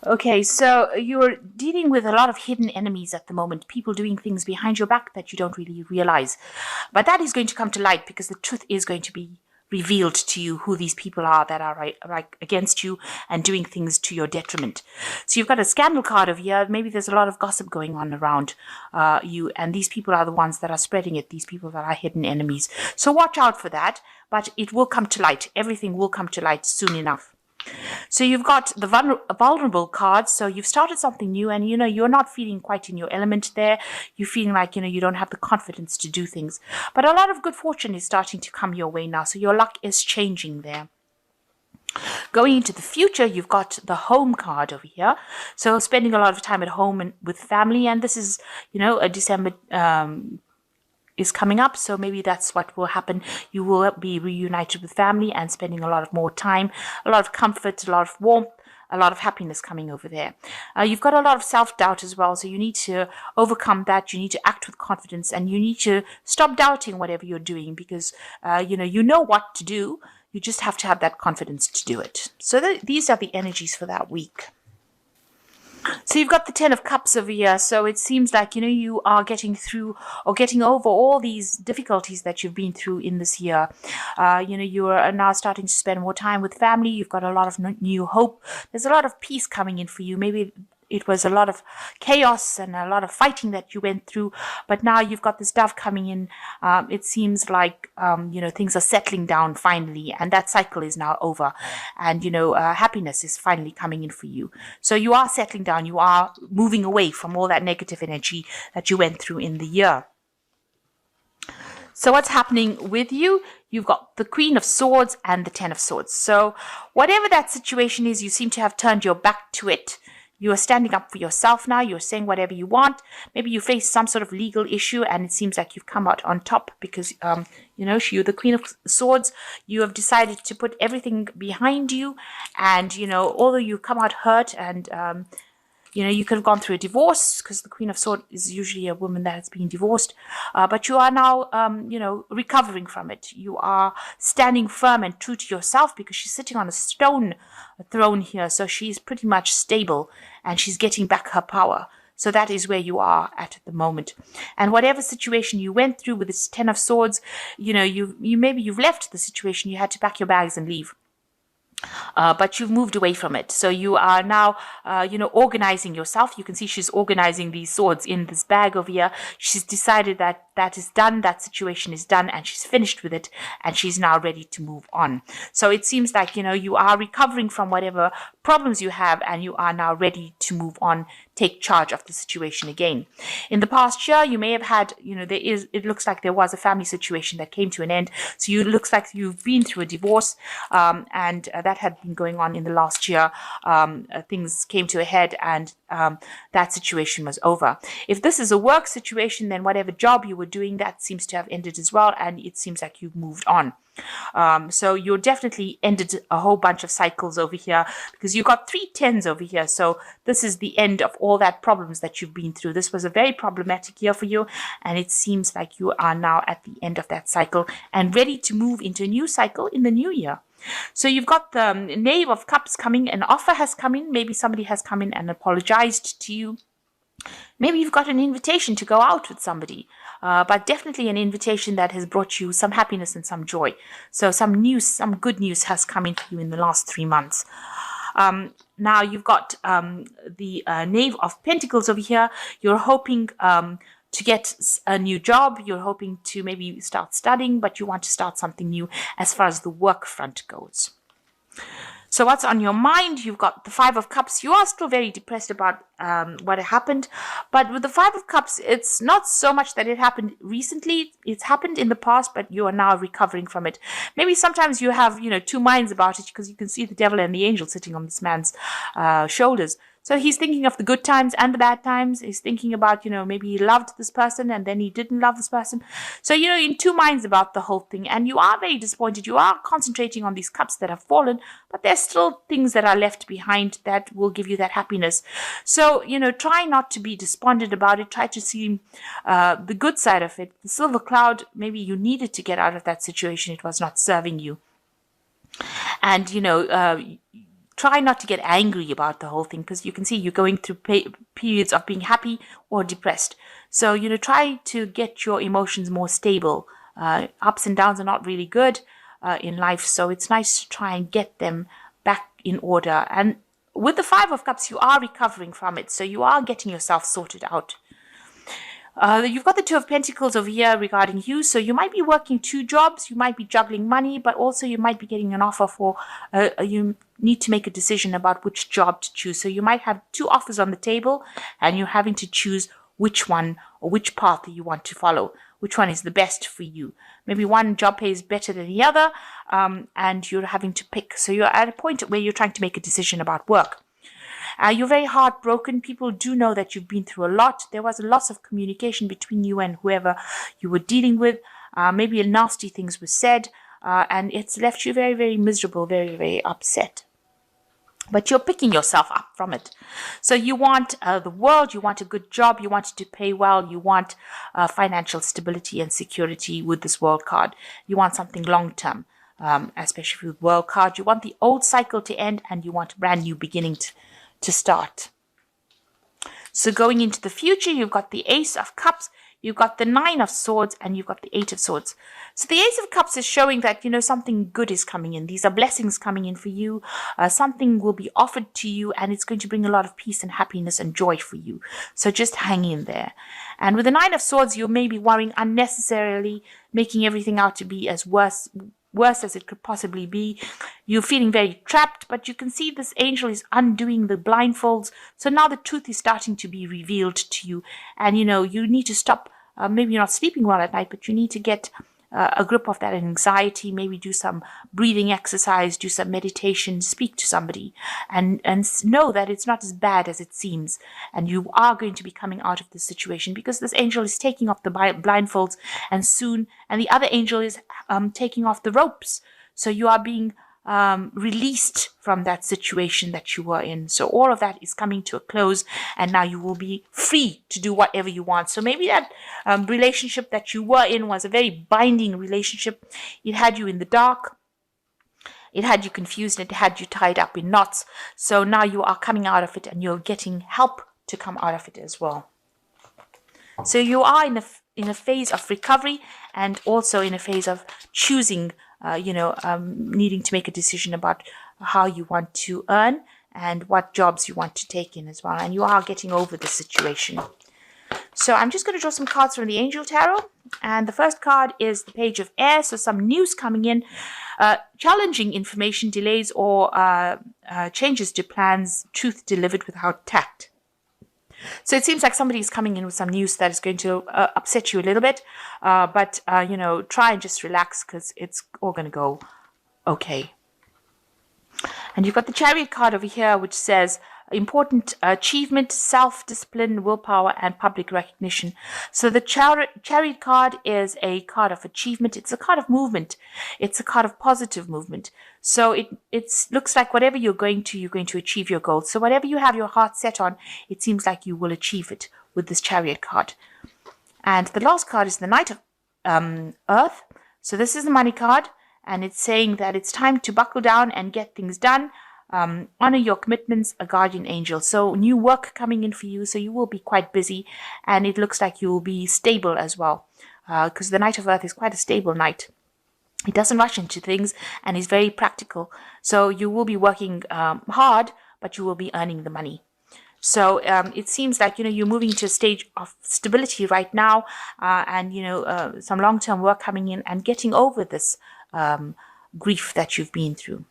Okay, so you're dealing with a lot of hidden enemies at the moment, people doing things behind your back that you don't really realize. But that is going to come to light because the truth is going to be revealed to you who these people are that are right against you and doing things to your detriment. So you've got a scandal card over here. Maybe there's a lot of gossip going on around you, and these people are the ones that are spreading it, these people that are hidden enemies. So watch out for that, but it will come to light. Everything will come to light soon enough. So you've got the vulnerable cards. So you've started something new and, you're not feeling quite in your element there. You're feeling like, you don't have the confidence to do things. But a lot of good fortune is starting to come your way now. So your luck is changing there. Going into the future, you've got the home card over here. So spending a lot of time at home and with family. And this is, a December is coming up, so maybe that's what will happen. You will be reunited with family and spending a lot of more time, a lot of comfort, a lot of warmth, a lot of happiness coming over there. You've got a lot of self-doubt as well, so you need to overcome that. You need to act with confidence, and you need to stop doubting whatever you're doing because you know what to do. You just have to have that confidence to do it. So these are the energies for that week. So you've got the Ten of Cups over here. So it seems like, you are getting through or getting over all these difficulties that you've been through in this year. You are now starting to spend more time with family. You've got a lot of new hope. There's a lot of peace coming in for you. Maybe it was a lot of chaos and a lot of fighting that you went through, but now you've got this dove coming in. It seems like, things are settling down finally, and that cycle is now over, and, happiness is finally coming in for you. So you are settling down. You are moving away from all that negative energy that you went through in the year. So what's happening with you? You've got the Queen of Swords and the Ten of Swords. So whatever that situation is, you seem to have turned your back to it. You are standing up for yourself now. You're saying whatever you want. Maybe you face some sort of legal issue and it seems like you've come out on top because, you're the Queen of Swords. You have decided to put everything behind you. And, although you come out hurt and, you could have gone through a divorce because the Queen of Swords is usually a woman that has been divorced. But you are now, recovering from it. You are standing firm and true to yourself because she's sitting on a stone throne here. So she's pretty much stable and she's getting back her power. So that is where you are at the moment. And whatever situation you went through with this Ten of Swords, maybe you've left the situation. You had to pack your bags and leave. But you've moved away from it. So you are now, organizing yourself. You can see she's organizing these swords in this bag over here. She's decided that that is done, that situation is done, and she's finished with it, and she's now ready to move on. So it seems like, you are recovering from whatever problems you have, and you are now ready to move on, take charge of the situation again. In the past year, you may have had, it looks like there was a family situation that came to an end. So it looks like you've been through a divorce, and that had been going on in the last year. Things came to a head and that situation was over. If this is a work situation, then whatever job you were doing, that seems to have ended as well, and it seems like you've moved on. So you definitely ended a whole bunch of cycles over here because you've got 3 tens over here. So this is the end of all that problems that you've been through. This was a very problematic year for you, and it seems like you are now at the end of that cycle and ready to move into a new cycle in the new year. So you've got the Knave of Cups coming. An offer has come in. Maybe somebody has come in and apologized to you. Maybe you've got an invitation to go out with somebody, but definitely an invitation that has brought you some happiness and some joy. So some good news has come in for you in the last 3 months. Now you've got the Knave of Pentacles over here. You're hoping to get a new job. You're hoping to maybe start studying, but you want to start something new as far as the work front goes. So what's on your mind? You've got the Five of Cups. You are still very depressed about what happened. But with the Five of Cups, it's not so much that it happened recently. It's happened in the past, but you are now recovering from it. Maybe sometimes you have, 2 minds about it because you can see the devil and the angel sitting on this man's shoulders. So he's thinking of the good times and the bad times. He's thinking about, maybe he loved this person and then he didn't love this person. So, in 2 minds about the whole thing. And you are very disappointed. You are concentrating on these cups that have fallen, but there's still things that are left behind that will give you that happiness. So, try not to be despondent about it. Try to see the good side of it. The silver cloud, maybe you needed to get out of that situation. It was not serving you. And, try not to get angry about the whole thing, because you can see you're going through periods of being happy or depressed. So, try to get your emotions more stable. Ups and downs are not really good in life, so it's nice to try and get them back in order. And with the Five of Cups, you are recovering from it, so you are getting yourself sorted out. You've got the Two of Pentacles over here regarding you. So you might be working 2 jobs. You might be juggling money, but also you might be getting an offer for, you need to make a decision about which job to choose. So you might have 2 offers on the table and you're having to choose which one or which path you want to follow. Which one is the best for you? Maybe one job pays better than the other, and you're having to pick. So you're at a point where you're trying to make a decision about work. You're very heartbroken. People do know that you've been through a lot. There was a loss of communication between you and whoever you were dealing with. Maybe nasty things were said, and it's left you very, very miserable, very, very upset. But you're picking yourself up from it. So you want the world, you want a good job, you want it to pay well, you want financial stability and security with this world card. You want something long-term, especially with world card. You want the old cycle to end and you want a brand new beginning to start. So going into the future, you've got the Ace of Cups, you've got the 9 of Swords, and you've got the 8 of Swords. So the Ace of Cups is showing that, something good is coming in. These are blessings coming in for you. Something will be offered to you, and it's going to bring a lot of peace and happiness and joy for you. So just hang in there. And with the 9 of Swords, you may be worrying unnecessarily, making everything out to be as worse as it could possibly be. You're feeling very trapped, but you can see this angel is undoing the blindfolds. So now the truth is starting to be revealed to you. And, you need to stop. Maybe you're not sleeping well at night, but you need to get a grip of that anxiety. Maybe do some breathing exercise, do some meditation, speak to somebody, and know that it's not as bad as it seems. And you are going to be coming out of this situation, because this angel is taking off the blindfolds and the other angel is taking off the ropes. So you are being released from that situation that you were in. So all of that is coming to a close, and now you will be free to do whatever you want. So maybe that relationship that you were in was a very binding relationship. It had you in the dark. It had you confused. It had you tied up in knots. So now you are coming out of it, and you're getting help to come out of it as well. So you are in a phase of recovery, and also in a phase of choosing, needing to make a decision about how you want to earn and what jobs you want to take in as well. And you are getting over the situation. So I'm just going to draw some cards from the Angel Tarot. And the first card is the Page of Air. So some news coming in, challenging information, delays or changes to plans, truth delivered without tact. So it seems like somebody's coming in with some news that is going to upset you a little bit. But try and just relax, because it's all going to go okay. And you've got the Chariot card over here, which says important achievement, self-discipline, willpower, and public recognition. So the Chariot card is a card of achievement. It's a card of movement. It's a card of positive movement. So it looks like whatever you're going to achieve your goals. So whatever you have your heart set on, it seems like you will achieve it with this Chariot card. And the last card is the Knight of Earth. So this is the money card, and it's saying that it's time to buckle down and get things done. Honor your commitments, a guardian angel. So new work coming in for you, so you will be quite busy, and it looks like you will be stable as well, because the Knight of Earth is quite a stable knight. He doesn't rush into things, and he's very practical. So you will be working hard, but you will be earning the money. So it seems like, you're moving to a stage of stability right now, and, some long-term work coming in and getting over this grief that you've been through.